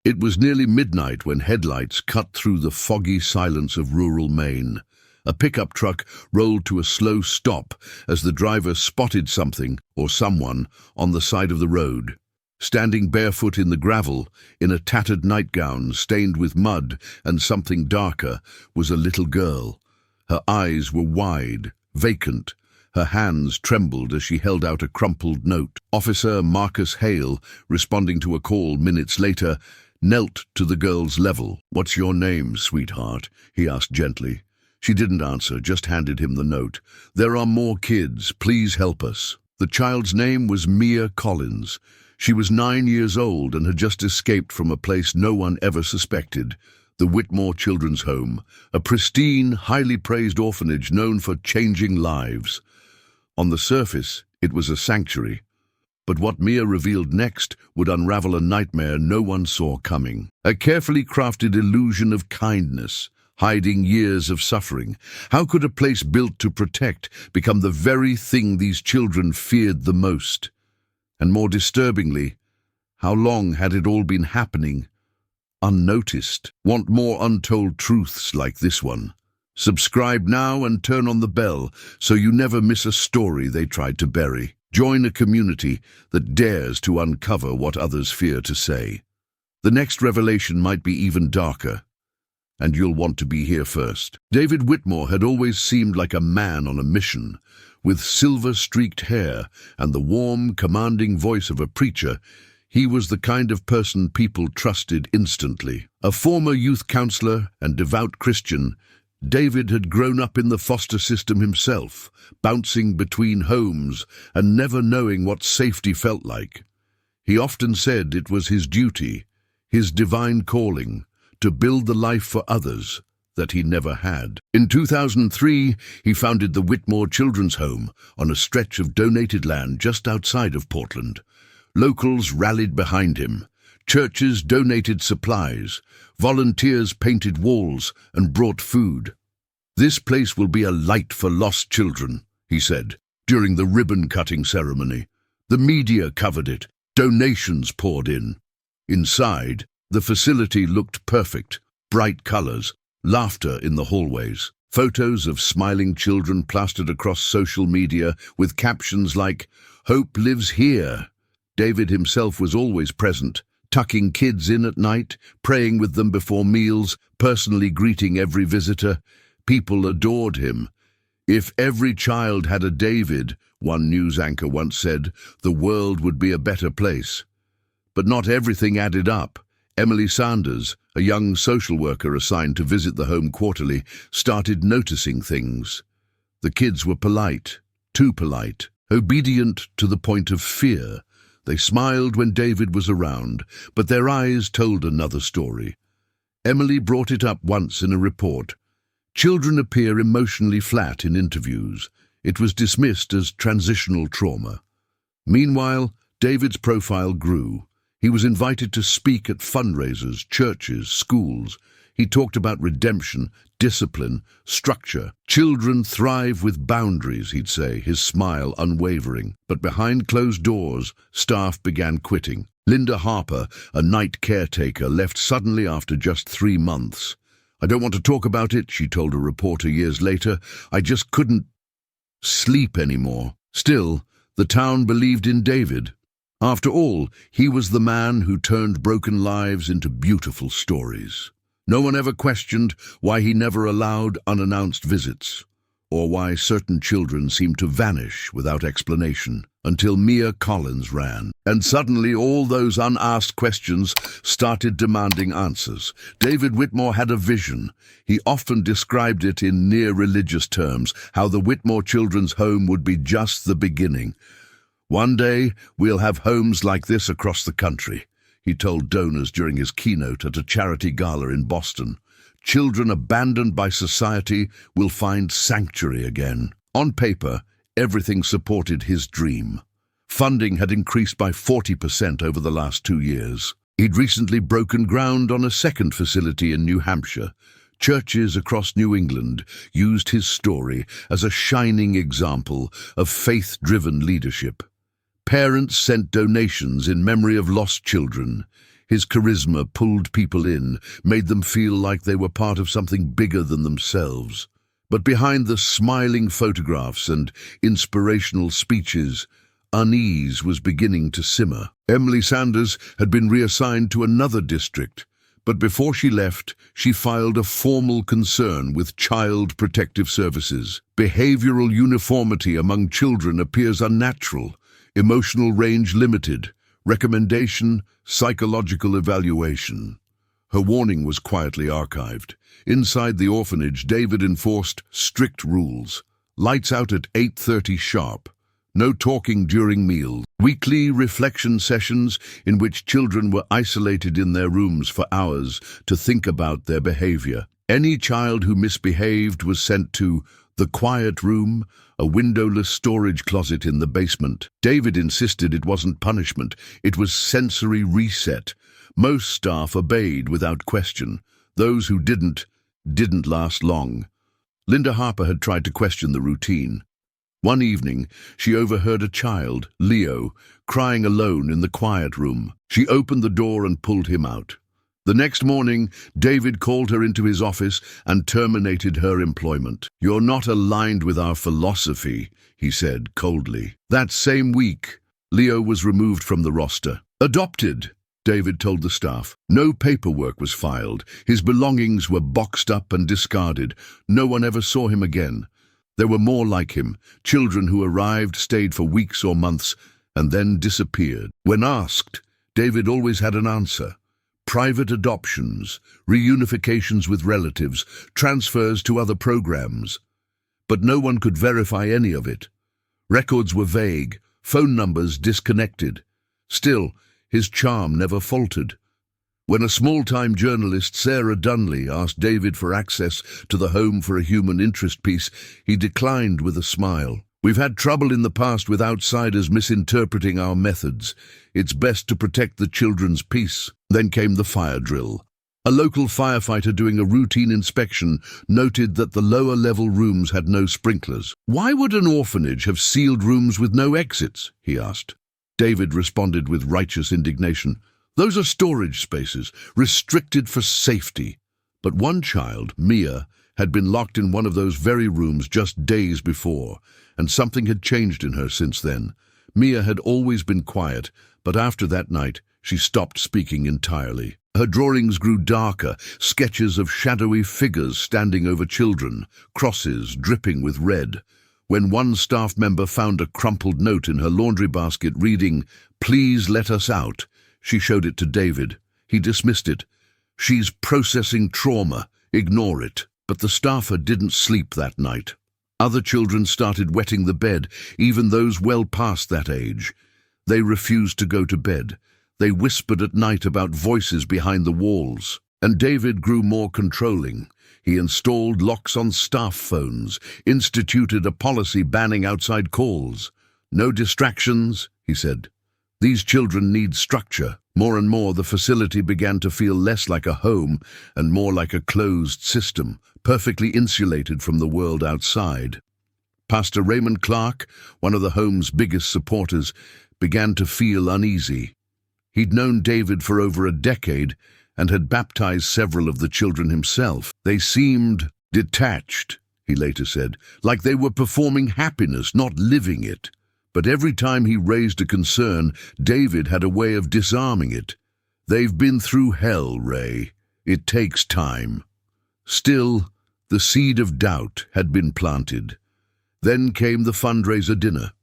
It was nearly midnight when headlights cut through the foggy silence of rural Maine. A pickup truck rolled to a slow stop as the driver spotted something or someone on the side of the road. Standing barefoot in the gravel, in a tattered nightgown stained with mud and something darker, was a little girl. Her eyes were wide, vacant. Her hands trembled as she held out a crumpled note. Officer Marcus Hale, responding to a call minutes later, knelt to the girl's level. "What's your name, sweetheart?" he asked gently. She didn't answer, just handed him the note. "There are more kids. Please help us." The child's name was Mia Collins. She was 9 years old and had just escaped from a place no one ever suspected, the Whitmore Children's Home, a pristine, highly praised orphanage known for changing lives. On the surface, it was a sanctuary. But what Mia revealed next would unravel a nightmare no one saw coming. A carefully crafted illusion of kindness, hiding years of suffering. How could a place built to protect become the very thing these children feared the most? And more disturbingly, how long had it all been happening, unnoticed? Want more untold truths like this one? Subscribe now and turn on the bell so you never miss a story they tried to bury. Join a community that dares to uncover what others fear to say. The next revelation might be even darker, and you'll want to be here first. David Whitmore had always seemed like a man on a mission. With silver-streaked hair and the warm, commanding voice of a preacher, he was the kind of person people trusted instantly. A former youth counselor and devout Christian, David had grown up in the foster system himself, bouncing between homes and never knowing what safety felt like. He often said it was his duty, his divine calling, to build the life for others that he never had. In 2003, he founded the Whitmore Children's Home on a stretch of donated land just outside of Portland. Locals rallied behind him. Churches donated supplies. Volunteers painted walls and brought food. "This place will be a light for lost children," he said, during the ribbon-cutting ceremony. The media covered it. Donations poured in. Inside, the facility looked perfect. Bright colors, laughter in the hallways. Photos of smiling children plastered across social media with captions like, "Hope lives here." David himself was always present, tucking kids in at night, praying with them before meals, personally greeting every visitor. People adored him. "If every child had a David," one news anchor once said, "the world would be a better place." But not everything added up. Emily Sanders, a young social worker assigned to visit the home quarterly, started noticing things. The kids were polite, too polite, obedient to the point of fear. They smiled when David was around, but their eyes told another story. Emily brought it up once in a report. Children appear emotionally flat in interviews. It was dismissed as transitional trauma. Meanwhile, David's profile grew. He was invited to speak at fundraisers, churches, schools. He talked about redemption, discipline, structure. "Children thrive with boundaries," he'd say, his smile unwavering. But behind closed doors, staff began quitting. Linda Harper, a night caretaker, left suddenly after just 3 months. "I don't want to talk about it," she told a reporter years later. "I just couldn't sleep anymore." Still, the town believed in David. After all, he was the man who turned broken lives into beautiful stories. No one ever questioned why he never allowed unannounced visits, or why certain children seemed to vanish without explanation, until Mia Collins ran. And suddenly all those unasked questions started demanding answers. David Whitmore had a vision. He often described it in near-religious terms, how the Whitmore Children's Home would be just the beginning. "One day, we'll have homes like this across the country," he told donors during his keynote at a charity gala in Boston. "Children abandoned by society will find sanctuary again." On paper, everything supported his dream. Funding had increased by 40% over the last 2 years. He'd recently broken ground on a second facility in New Hampshire. Churches across New England used his story as a shining example of faith-driven leadership. Parents sent donations in memory of lost children. His charisma pulled people in, made them feel like they were part of something bigger than themselves. But behind the smiling photographs and inspirational speeches, unease was beginning to simmer. Emily Sanders had been reassigned to another district, but before she left, she filed a formal concern with Child Protective Services. Behavioral uniformity among children appears unnatural, emotional range limited, recommendation, psychological evaluation. Her warning was quietly archived. Inside the orphanage, David enforced strict rules. Lights out at 8:30 sharp. No talking during meals. Weekly reflection sessions in which children were isolated in their rooms for hours to think about their behavior. Any child who misbehaved was sent to the quiet room, a windowless storage closet in the basement. David insisted it wasn't punishment, it was sensory reset. Most staff obeyed without question. Those who didn't last long. Linda Harper had tried to question the routine. One evening, she overheard a child, Leo, crying alone in the quiet room. She opened the door and pulled him out. The next morning, David called her into his office and terminated her employment. "You're not aligned with our philosophy," he said coldly. That same week, Leo was removed from the roster. "Adopted," David told the staff. No paperwork was filed. His belongings were boxed up and discarded. No one ever saw him again. There were more like him, children who arrived, stayed for weeks or months, and then disappeared. When asked, David always had an answer. Private adoptions, reunifications with relatives, transfers to other programs. But no one could verify any of it. Records were vague, phone numbers disconnected. Still, his charm never faltered. When a small-time journalist, Sarah Dunley, asked David for access to the Home for a Human Interest piece, he declined with a smile. "We've had trouble in the past with outsiders misinterpreting our methods. It's best to protect the children's peace." Then came the fire drill. A local firefighter doing a routine inspection noted that the lower-level rooms had no sprinklers. "Why would an orphanage have sealed rooms with no exits?" he asked. David responded with righteous indignation. "Those are storage spaces, restricted for safety." But one child, Mia, had been locked in one of those very rooms just days before, and something had changed in her since then. Mia had always been quiet, but after that night, she stopped speaking entirely. Her drawings grew darker, sketches of shadowy figures standing over children, crosses dripping with red. When one staff member found a crumpled note in her laundry basket reading, "Please let us out," she showed it to David. He dismissed it. "She's processing trauma. Ignore it." But the staffer didn't sleep that night. Other children started wetting the bed, even those well past that age. They refused to go to bed. They whispered at night about voices behind the walls. And David grew more controlling. He installed locks on staff phones, instituted a policy banning outside calls. "No distractions," he said. "These children need structure." More and more, the facility began to feel less like a home and more like a closed system, perfectly insulated from the world outside. Pastor Raymond Clark, one of the home's biggest supporters, began to feel uneasy. He'd known David for over a decade and had baptized several of the children himself. "They seemed detached," he later said, "like they were performing happiness, not living it." But every time he raised a concern, David had a way of disarming it. "They've been through hell, Ray. It takes time." Still, the seed of doubt had been planted. Then came the fundraiser dinner.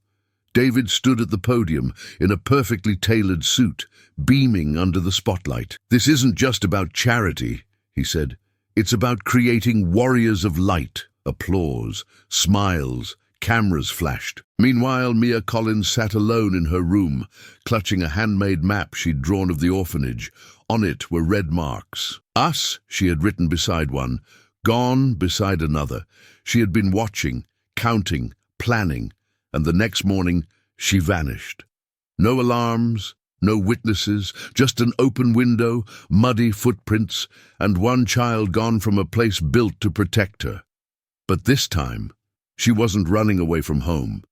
David stood at the podium in a perfectly tailored suit, beaming under the spotlight. "This isn't just about charity," he said. "It's about creating warriors of light." Applause, smiles, cameras flashed. Meanwhile, Mia Collins sat alone in her room, clutching a handmade map she'd drawn of the orphanage. On it were red marks. "Us," she had written beside one, "gone" beside another. She had been watching, counting, planning, and the next morning she vanished. No alarms, no witnesses, just an open window, muddy footprints, and one child gone from a place built to protect her. But this time, she wasn't running away from home.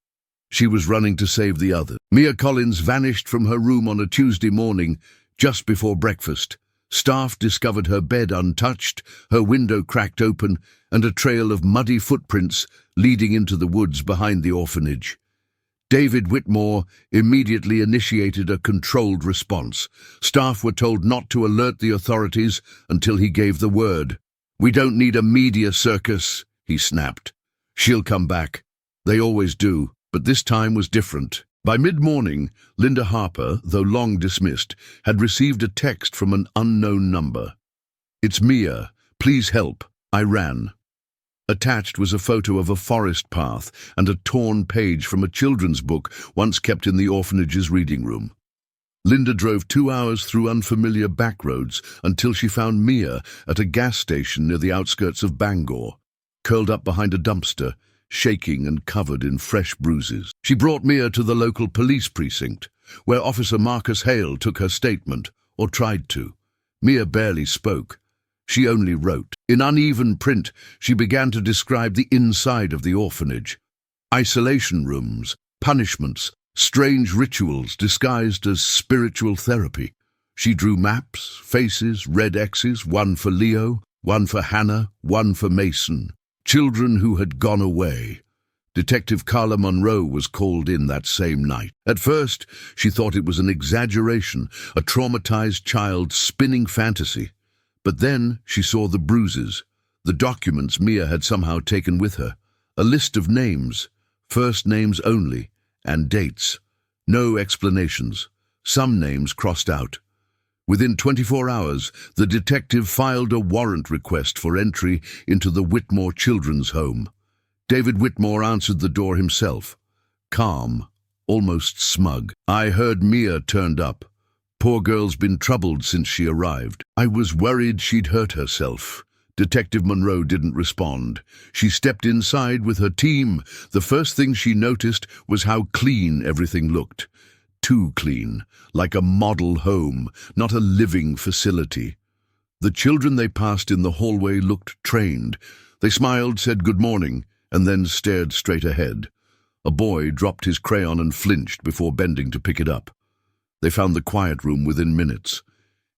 She was running to save the other. Mia Collins vanished from her room on a Tuesday morning, Just before breakfast, staff discovered her bed untouched, her window cracked open, and a trail of muddy footprints leading into the woods behind the orphanage. David Whitmore immediately initiated a controlled response. Staff were told not to alert the authorities until he gave the word. "We don't need a media circus," he snapped. "She'll come back. They always do, but this time was different." By mid-morning, Linda Harper, though long dismissed, had received a text from an unknown number. "It's Mia. Please help. I ran." Attached was a photo of a forest path and a torn page from a children's book once kept in the orphanage's reading room. Linda drove 2 hours through unfamiliar back roads until she found Mia at a gas station near the outskirts of Bangor, curled up behind a dumpster, shaking and covered in fresh bruises. She brought Mia to the local police precinct, where Officer Marcus Hale took her statement, or tried to. Mia barely spoke. She only wrote. In uneven print, she began to describe the inside of the orphanage. Isolation rooms, punishments, strange rituals disguised as spiritual therapy. She drew maps, faces, red X's, one for Leo, one for Hannah, one for Mason. Children who had gone away. Detective Carla Monroe was called in that same night. At first, she thought it was an exaggeration, a traumatized child spinning fantasy. But then she saw the bruises, the documents Mia had somehow taken with her, a list of names, first names only, and dates. No explanations, some names crossed out. Within 24 hours, the detective filed a warrant request for entry into the Whitmore Children's Home. David Whitmore answered the door himself, calm, almost smug. "I heard Mia turned up. Poor girl's been troubled since she arrived. I was worried she'd hurt herself." Detective Monroe didn't respond. She stepped inside with her team. The first thing she noticed was how clean everything looked. Too clean, like a model home, not a living facility. The children they passed in the hallway looked trained. They smiled, said good morning, and then stared straight ahead. A boy dropped his crayon and flinched before bending to pick it up. They found the quiet room within minutes,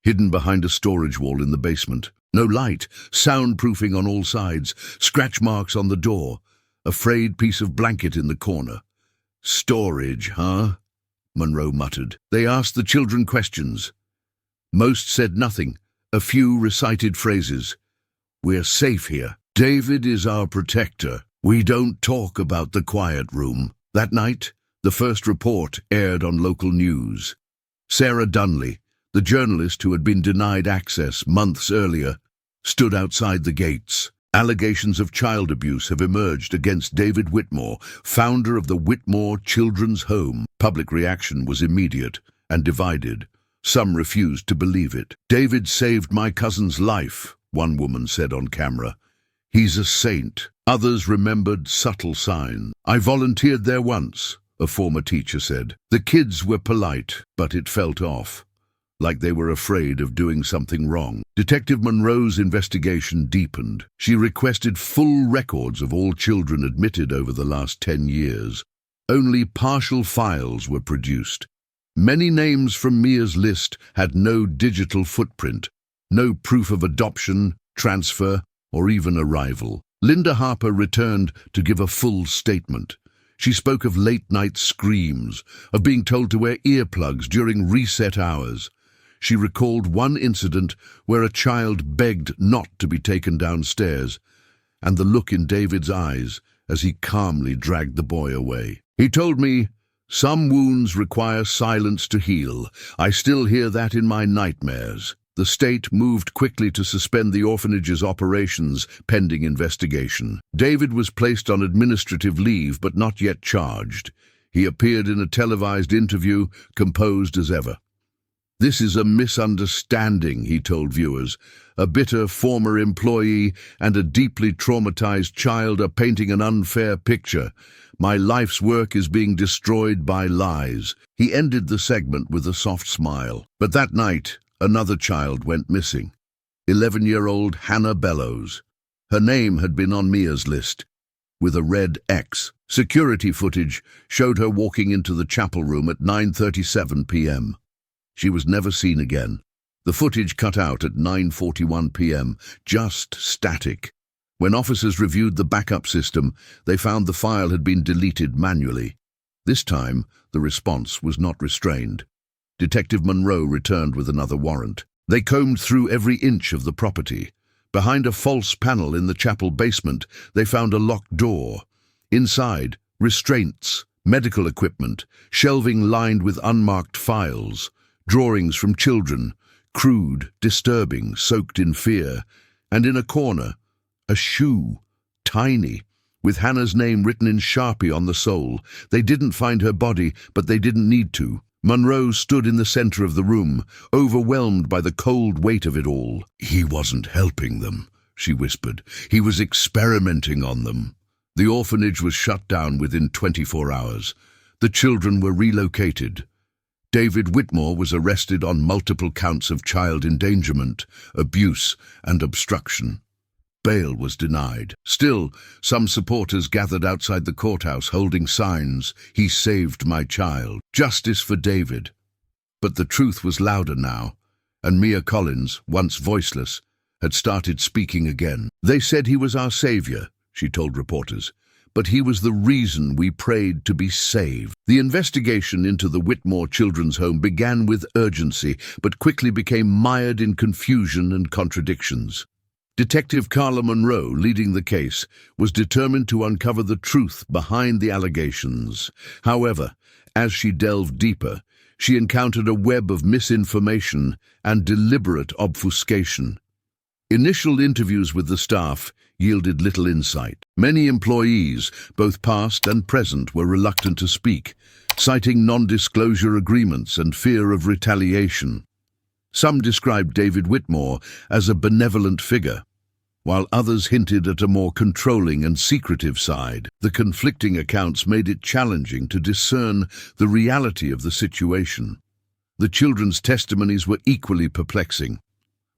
hidden behind a storage wall in the basement. No light, soundproofing on all sides, scratch marks on the door, a frayed piece of blanket in the corner. "Storage, huh?" Monroe muttered. They asked the children questions. Most said nothing. A few recited phrases. "We're safe here. David is our protector. We don't talk about the quiet room." That night, the first report aired on local news. Sarah Dunley, the journalist who had been denied access months earlier, stood outside the gates. Allegations of child abuse have emerged against David Whitmore, founder of the Whitmore Children's Home. Public reaction was immediate and divided. Some refused to believe it. "David saved my cousin's life," one woman said on camera. "He's a saint." Others remembered subtle signs. "I volunteered there once," a former teacher said. "The kids were polite, but it felt off, like they were afraid of doing something wrong." Detective Monroe's investigation deepened. She requested full records of all children admitted over the last 10 years. Only partial files were produced. Many names from Mia's list had no digital footprint, no proof of adoption, transfer, or even arrival. Linda Harper returned to give a full statement. She spoke of late-night screams, of being told to wear earplugs during reset hours. She recalled one incident where a child begged not to be taken downstairs, and the look in David's eyes as he calmly dragged the boy away. "He told me, 'Some wounds require silence to heal. I still hear that in my nightmares.'" The state moved quickly to suspend the orphanage's operations pending investigation. David was placed on administrative leave but not yet charged. He appeared in a televised interview, composed as ever. "This is a misunderstanding," he told viewers. "A bitter former employee and a deeply traumatized child are painting an unfair picture. My life's work is being destroyed by lies." He ended the segment with a soft smile. But that night, another child went missing. 11-year-old Hannah Bellows. Her name had been on Mia's list, with a red X. Security footage showed her walking into the chapel room at 9:37 p.m. She was never seen again. The footage cut out at 9:41 p.m., just static. When officers reviewed the backup system, they found the file had been deleted manually. This time, the response was not restrained. Detective Monroe returned with another warrant. They combed through every inch of the property. Behind a false panel in the chapel basement, they found a locked door. Inside, restraints, medical equipment, shelving lined with unmarked files, drawings from children, crude, disturbing, soaked in fear, and in a corner, a shoe, tiny, with Hannah's name written in Sharpie on the sole. They didn't find her body, but they didn't need to. Monroe stood in the center of the room, overwhelmed by the cold weight of it all. "He wasn't helping them," she whispered. "He was experimenting on them." The orphanage was shut down within 24 hours. The children were relocated. David Whitmore was arrested on multiple counts of child endangerment, abuse, and obstruction. Bail was denied. Still, some supporters gathered outside the courthouse holding signs, "He saved my child. Justice for David." But the truth was louder now, and Mia Collins, once voiceless, had started speaking again. "They said he was our savior," she told reporters, "but he was the reason we prayed to be saved." The investigation into the Whitmore Children's Home began with urgency, but quickly became mired in confusion and contradictions. Detective Carla Monroe, leading the case, was determined to uncover the truth behind the allegations. However, as she delved deeper, she encountered a web of misinformation and deliberate obfuscation. Initial interviews with the staff yielded little insight. Many employees, both past and present, were reluctant to speak, citing non-disclosure agreements and fear of retaliation. Some described David Whitmore as a benevolent figure, while others hinted at a more controlling and secretive side. The conflicting accounts made it challenging to discern the reality of the situation. The children's testimonies were equally perplexing.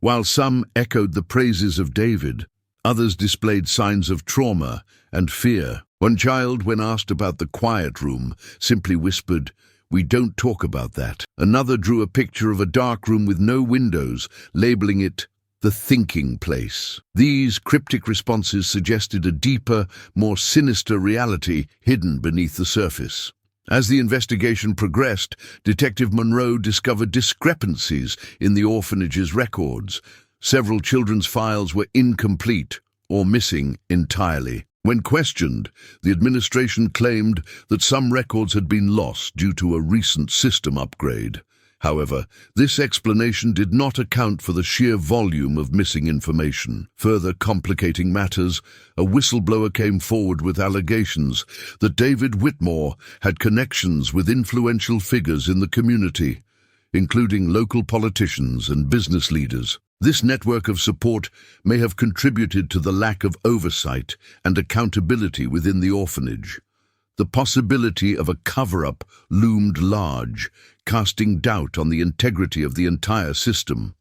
While some echoed the praises of David, others displayed signs of trauma and fear. One child, when asked about the quiet room, simply whispered, "We don't talk about that." Another drew a picture of a dark room with no windows, labeling it the thinking place. These cryptic responses suggested a deeper, more sinister reality hidden beneath the surface. As the investigation progressed, Detective Monroe discovered discrepancies in the orphanage's records. Several children's files were incomplete or missing entirely. When questioned, the administration claimed that some records had been lost due to a recent system upgrade. However, this explanation did not account for the sheer volume of missing information. Further complicating matters, a whistleblower came forward with allegations that David Whitmore had connections with influential figures in the community, including local politicians and business leaders. This network of support may have contributed to the lack of oversight and accountability within the orphanage. The possibility of a cover-up loomed large, casting doubt on the integrity of the entire system.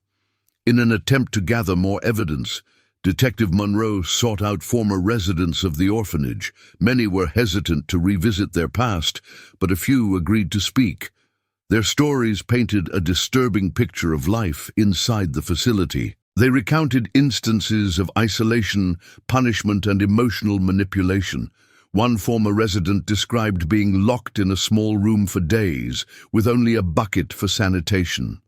In an attempt to gather more evidence, Detective Monroe sought out former residents of the orphanage. Many were hesitant to revisit their past, but a few agreed to speak. Their stories painted a disturbing picture of life inside the facility. They recounted instances of isolation, punishment, and emotional manipulation. One former resident described being locked in a small room for days, with only a bucket for sanitation.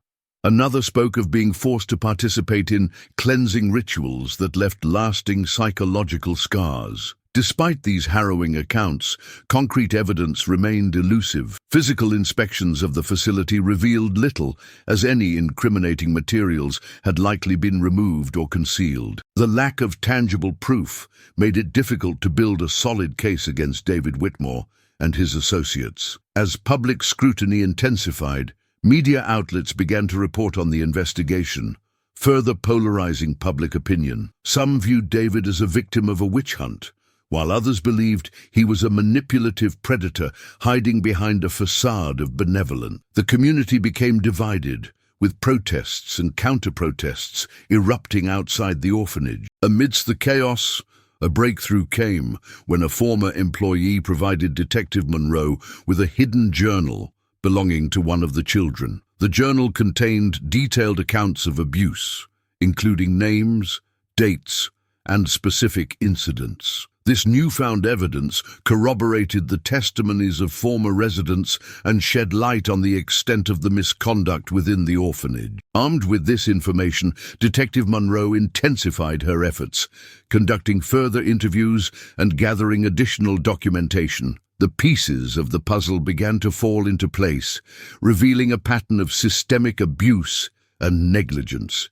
Another spoke of being forced to participate in cleansing rituals that left lasting psychological scars. Despite these harrowing accounts, concrete evidence remained elusive. Physical inspections of the facility revealed little, as any incriminating materials had likely been removed or concealed. The lack of tangible proof made it difficult to build a solid case against David Whitmore and his associates. As public scrutiny intensified, media outlets began to report on the investigation, further polarizing public opinion. Some viewed David as a victim of a witch hunt, while others believed he was a manipulative predator hiding behind a facade of benevolence. The community became divided, with protests and counter-protests erupting outside the orphanage. Amidst the chaos, a breakthrough came when a former employee provided Detective Monroe with a hidden journal belonging to one of the children. The journal contained detailed accounts of abuse, including names, dates, and specific incidents. This newfound evidence corroborated the testimonies of former residents and shed light on the extent of the misconduct within the orphanage. Armed with this information, Detective Monroe intensified her efforts, conducting further interviews and gathering additional documentation. The pieces of the puzzle began to fall into place, revealing a pattern of systemic abuse and negligence.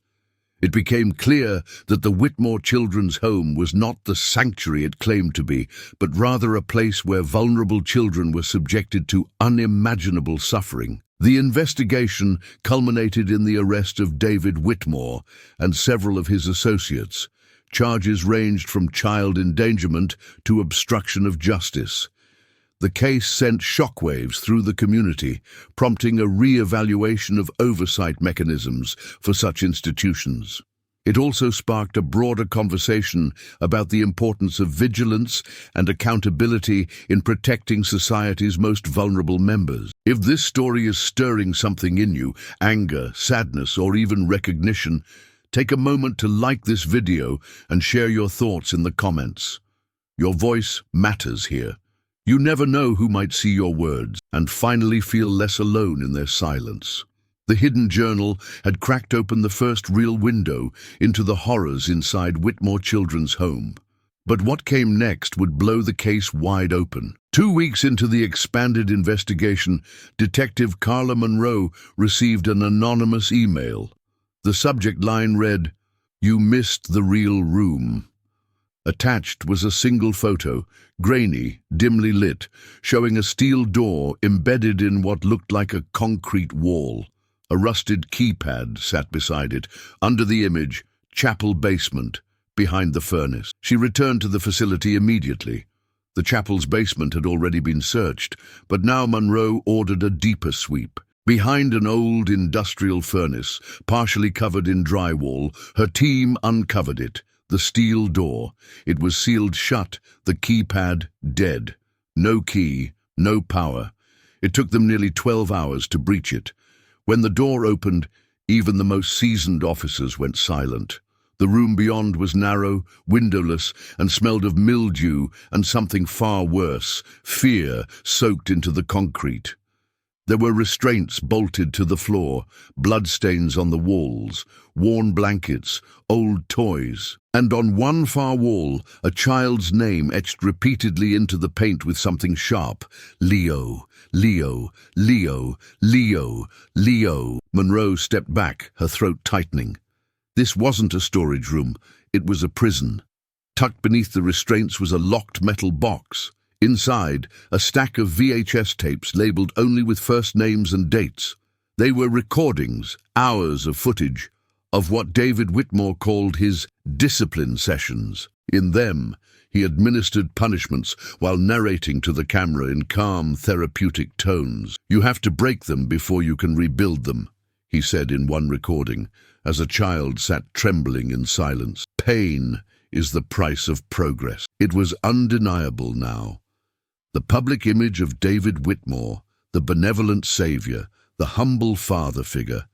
It became clear that the Whitmore Children's Home was not the sanctuary it claimed to be, but rather a place where vulnerable children were subjected to unimaginable suffering. The investigation culminated in the arrest of David Whitmore and several of his associates. Charges ranged from child endangerment to obstruction of justice. The case sent shockwaves through the community, prompting a re-evaluation of oversight mechanisms for such institutions. It also sparked a broader conversation about the importance of vigilance and accountability in protecting society's most vulnerable members. If this story is stirring something in you, anger, sadness, or even recognition, take a moment to like this video and share your thoughts in the comments. Your voice matters here. You never know who might see your words and finally feel less alone in their silence. The hidden journal had cracked open the first real window into the horrors inside Whitmore Children's Home. But what came next would blow the case wide open. 2 weeks into the expanded investigation, Detective Carla Monroe received an anonymous email. The subject line read, "You missed the real room." Attached was a single photo, grainy, dimly lit, showing a steel door embedded in what looked like a concrete wall. A rusted keypad sat beside it. Under the image, chapel basement, behind the furnace. She returned to the facility immediately. The chapel's basement had already been searched, but now Monroe ordered a deeper sweep. Behind an old industrial furnace, partially covered in drywall, her team uncovered it. The steel door. It was sealed shut, the keypad dead. No key, no power. It took them nearly 12 hours to breach it. When the door opened, even the most seasoned officers went silent. The room beyond was narrow, windowless, and smelled of mildew and something far worse, fear soaked into the concrete. There were restraints bolted to the floor, bloodstains on the walls, worn blankets, old toys, and on one far wall, a child's name etched repeatedly into the paint with something sharp. Leo, Leo, Leo, Leo, Leo. Monroe stepped back, her throat tightening. This wasn't a storage room, it was a prison. Tucked beneath the restraints was a locked metal box. Inside, a stack of VHS tapes labeled only with first names and dates. They were recordings, hours of footage, of what David Whitmore called his discipline sessions. In them, he administered punishments while narrating to the camera in calm, therapeutic tones. "You have to break them before you can rebuild them," he said in one recording, as a child sat trembling in silence. "Pain is the price of progress." It was undeniable now. The public image of David Whitmore, the benevolent savior, the humble father figure,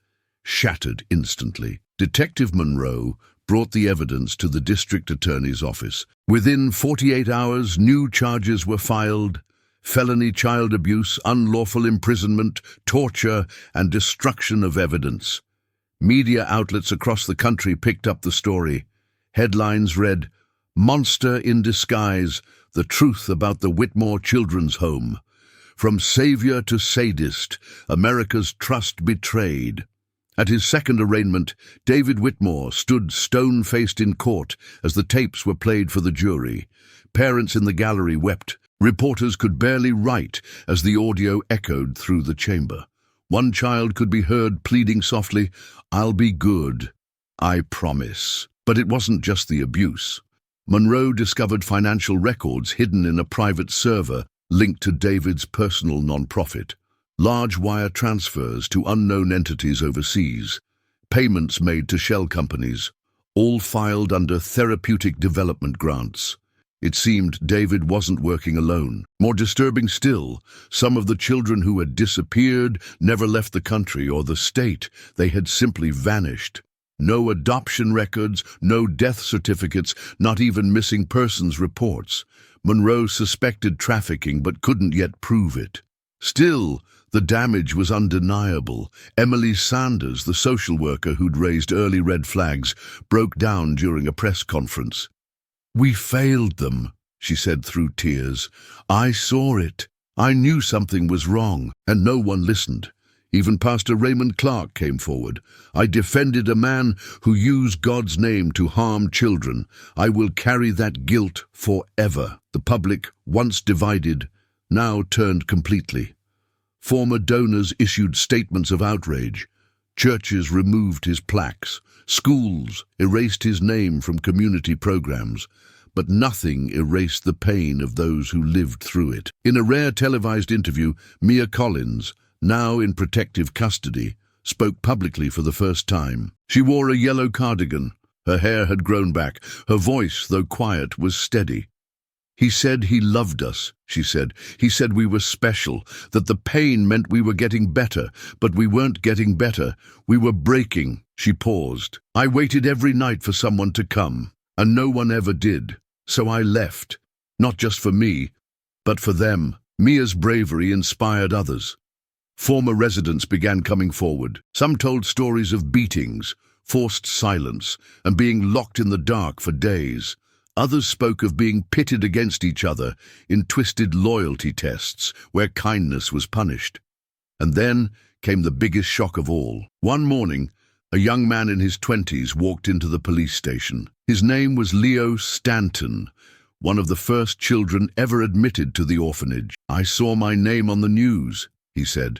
shattered instantly. Detective Monroe brought the evidence to the district attorney's office. Within 48 hours, new charges were filed: felony child abuse, unlawful imprisonment, torture, and destruction of evidence. Media outlets across the country picked up the story. Headlines read, "Monster in Disguise, the truth about the Whitmore Children's Home. From savior to sadist, America's trust betrayed." At his second arraignment, David Whitmore stood stone-faced in court as the tapes were played for the jury. Parents in the gallery wept. Reporters could barely write as the audio echoed through the chamber. One child could be heard pleading softly, "I'll be good, I promise." But it wasn't just the abuse. Monroe discovered financial records hidden in a private server linked to David's personal nonprofit. Large wire transfers to unknown entities overseas, payments made to shell companies, all filed under therapeutic development grants. It seemed David wasn't working alone. More disturbing still, some of the children who had disappeared never left the country or the state. They had simply vanished. No adoption records, no death certificates, not even missing persons reports. Monroe suspected trafficking but couldn't yet prove it. Still, the damage was undeniable. Emily Sanders, the social worker who'd raised early red flags, broke down during a press conference. "We failed them," she said through tears. "I saw it. I knew something was wrong, and no one listened. Even Pastor Raymond Clark came forward. I defended a man who used God's name to harm children. I will carry that guilt forever." The public, once divided, now turned completely. Former donors issued statements of outrage. Churches removed his plaques. Schools erased his name from community programs. But nothing erased the pain of those who lived through it. In a rare televised interview, Mia Collins, now in protective custody, spoke publicly for the first time. She wore a yellow cardigan. Her hair had grown back. Her voice, though quiet, was steady. "He said he loved us," she said. "He said we were special, that the pain meant we were getting better, but we weren't getting better. We were breaking." She paused. "I waited every night for someone to come, and no one ever did. So I left, not just for me, but for them." Mia's bravery inspired others. Former residents began coming forward. Some told stories of beatings, forced silence, and being locked in the dark for days. Others spoke of being pitted against each other in twisted loyalty tests where kindness was punished. And then came the biggest shock of all. One morning, a young man in his 20s walked into the police station. His name was Leo Stanton, one of the first children ever admitted to the orphanage. "I saw my name on the news," he said.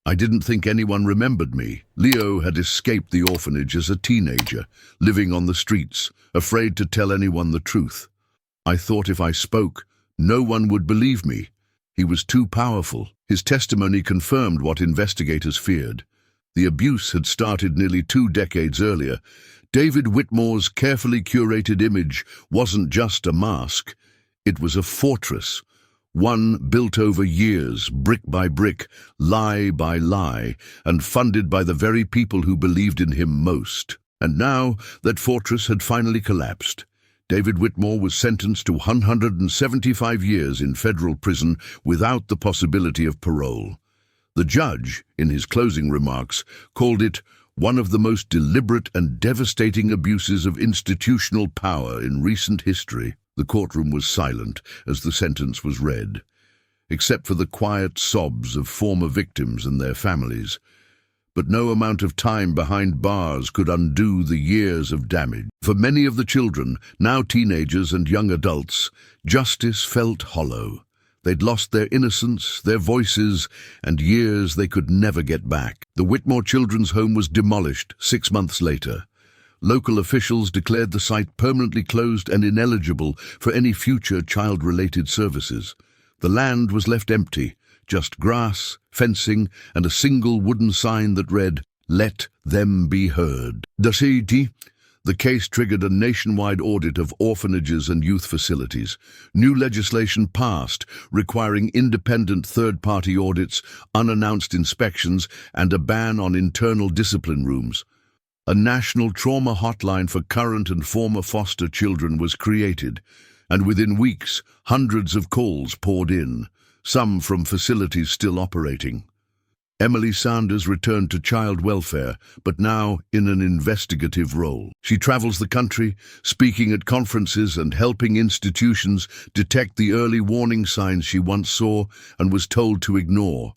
"I didn't think anyone remembered me." Leo had escaped the orphanage as a teenager, living on the streets, afraid to tell anyone the truth. "I thought if I spoke, no one would believe me." He was too powerful. His testimony confirmed what investigators feared. The abuse had started nearly 2 decades earlier. David Whitmore's carefully curated image wasn't just a mask. It was a fortress. One built over years, brick by brick, lie by lie, and funded by the very people who believed in him most. And now that fortress had finally collapsed. David Whitmore was sentenced to 175 years in federal prison without the possibility of parole. The judge, in his closing remarks, called it one of the most deliberate and devastating abuses of institutional power in recent history. The courtroom was silent as the sentence was read, except for the quiet sobs of former victims and their families. But no amount of time behind bars could undo the years of damage. For many of the children, now teenagers and young adults, justice felt hollow. They'd lost their innocence, their voices, and years they could never get back. The Whitmore Children's Home was demolished 6 months later. Local officials declared the site permanently closed and ineligible for any future child-related services. The land was left empty, just grass, fencing, and a single wooden sign that read, "Let them be heard." The case triggered a nationwide audit of orphanages and youth facilities. New legislation passed, requiring independent third-party audits, unannounced inspections, and a ban on internal discipline rooms. A national trauma hotline for current and former foster children was created, and within weeks, hundreds of calls poured in, some from facilities still operating. Emily Sanders returned to child welfare, but now in an investigative role. She travels the country, speaking at conferences and helping institutions detect the early warning signs she once saw and was told to ignore.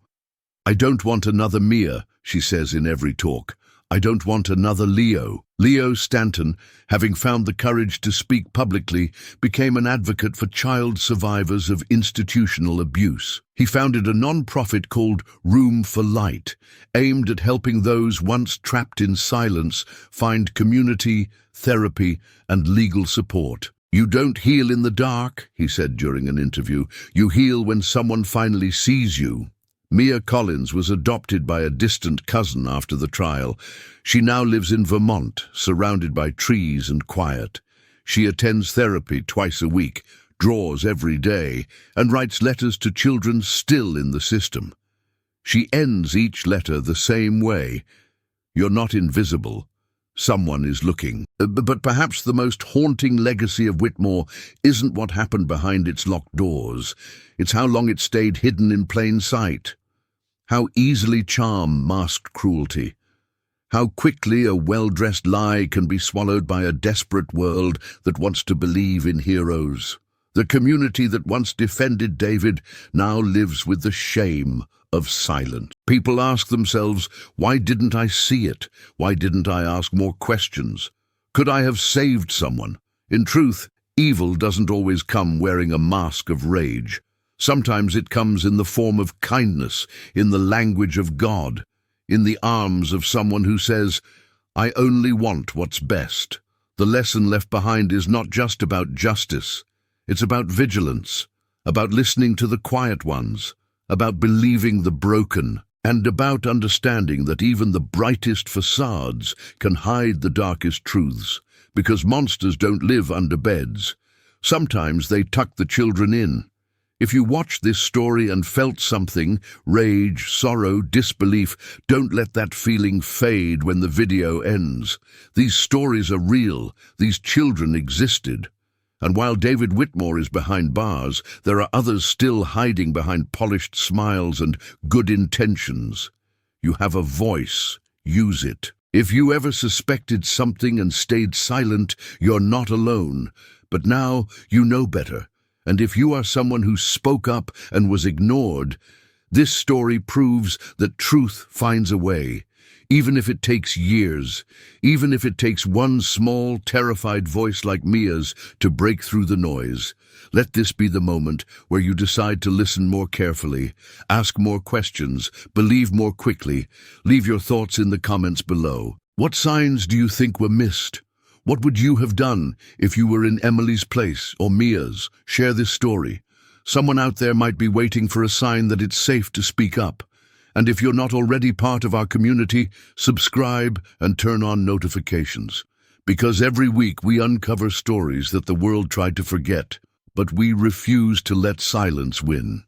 "I don't want another Mia," she says in every talk. "I don't want another Leo." Leo Stanton, having found the courage to speak publicly, became an advocate for child survivors of institutional abuse. He founded a non-profit called Room for Light, aimed at helping those once trapped in silence find community, therapy, and legal support. "You don't heal in the dark," he said during an interview. "You heal when someone finally sees you." Mia Collins was adopted by a distant cousin after the trial. She now lives in Vermont, surrounded by trees and quiet. She attends therapy twice a week, draws every day, and writes letters to children still in the system. She ends each letter the same way. You're not invisible. Someone is looking. But perhaps the most haunting legacy of Whitmore isn't what happened behind its locked doors. It's how long it stayed hidden in plain sight. How easily charm masked cruelty. How quickly a well-dressed lie can be swallowed by a desperate world that wants to believe in heroes. The community that once defended David now lives with the shame of silence. People ask themselves, why didn't I see it? Why didn't I ask more questions? Could I have saved someone? In truth, evil doesn't always come wearing a mask of rage. Sometimes it comes in the form of kindness, in the language of God, in the arms of someone who says, I only want what's best. The lesson left behind is not just about justice. It's about vigilance, about listening to the quiet ones, about believing the broken, and about understanding that even the brightest facades can hide the darkest truths, because monsters don't live under beds. Sometimes they tuck the children in. If you watched this story and felt something, rage, sorrow, disbelief, don't let that feeling fade when the video ends. These stories are real. These children existed. And while David Whitmore is behind bars, there are others still hiding behind polished smiles and good intentions. You have a voice. Use it. If you ever suspected something and stayed silent, you're not alone. But now you know better. And if you are someone who spoke up and was ignored, this story proves that truth finds a way, even if it takes years, even if it takes one small, terrified voice like Mia's to break through the noise. Let this be the moment where you decide to listen more carefully, ask more questions, believe more quickly. Leave your thoughts in the comments below. What signs do you think were missed? What would you have done if you were in Emily's place or Mia's? Share this story. Someone out there might be waiting for a sign that it's safe to speak up. And if you're not already part of our community, subscribe and turn on notifications. Because every week we uncover stories that the world tried to forget, but we refuse to let silence win.